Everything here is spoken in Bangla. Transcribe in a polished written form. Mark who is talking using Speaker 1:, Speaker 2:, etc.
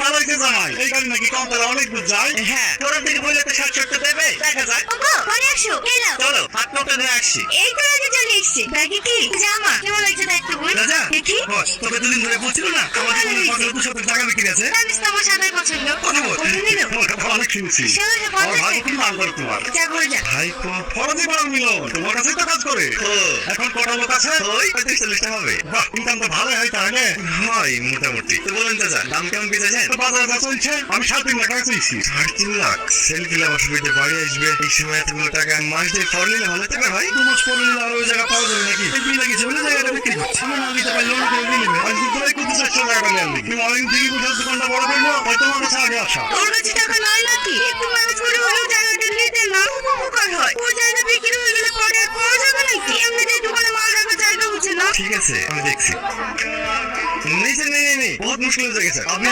Speaker 1: ভালো হয়েছে জামাই, এই গাড়ি নাকি কম তারা অনেক দূর যায়।
Speaker 2: হ্যাঁ, তোরা থেকে বললে তো 60-70 দেবে, দেখা যাক।
Speaker 3: ওগো পরে আসো এলাও।
Speaker 2: চলো হাত নোটে নিয়ে আসছি।
Speaker 3: এই তো আগে চলে এসেছি। ব্যাগে কি জামা কেমন লাগছে দেখতে বল।
Speaker 2: রাজা,
Speaker 3: দেখি
Speaker 2: বস, তোকে দুদিন ধরে বলছিল না আমার জীবনে ফসল 200 টাকা বিক্রি আছে।
Speaker 3: জানিস তো আমার সাদাই পছন্দ।
Speaker 2: কথা বল।
Speaker 3: কত নিল?
Speaker 1: অনেক শুনছি,
Speaker 3: 1650
Speaker 1: আমার ভাই খুব নাম করে তোমার।
Speaker 3: যা বল যা।
Speaker 1: ভাই তো ফরজি বাড়ান মিলন, তোমার কাছেই তো কাজ করে।
Speaker 2: ও,
Speaker 1: এখন কটা লোক আছে?
Speaker 2: ওই 35-40 টা হবে।
Speaker 1: বাহ, ইনকাম তো ভালো হয় তাহলে।
Speaker 2: হয় মোটামুটি। তো বলেন চাচা, দাম কেমন পেয়েছেন?
Speaker 1: তো বাজার যা চলছে, আমি 3.5 লাখ টাকা চাইছি।
Speaker 2: 3.5 লাখ? সেল দিলে আমার সুবিধে বাড়ি আসবে, এই সময় এতগুলো টাকা মাস দিয়ে ফল নিলে ভালো থাকবে ভাই।
Speaker 1: 2 মাস পরে নিলে আর ওই জায়গা পাওয়া যাবে নাকি? এই বিল লাগিয়েছে বলে জায়গাটা বিক্রি করছে। আমি না দিতে পারলে অন্য কেউ নিয়ে নেবে। আমি কিন্তু এই করতে চাচ্ছি জায়গাটা নেওয়ার লিগে। তুমি অনেকদিন থেকে কোথাও দোকানটা বড় করবো, তাই তোমার কাছে আগে আসা।
Speaker 3: তোর কাছে টাকা নয় নাকি? একটু ম্যানেজ করে হলেও জায়গাটা নিতে না উপকার হয়। ওই জায়গা বিক্রি হয়ে গেলে পরে আর পাওয়া যাবে নাকি? এমনিতেই দোকানে মাল রাখার জায়গা হচ্ছে না।
Speaker 2: ঠিক আছে, আমি দেখছি। নিচে নেই, বহুত মুশকিল হয়ে গেছে। আপনি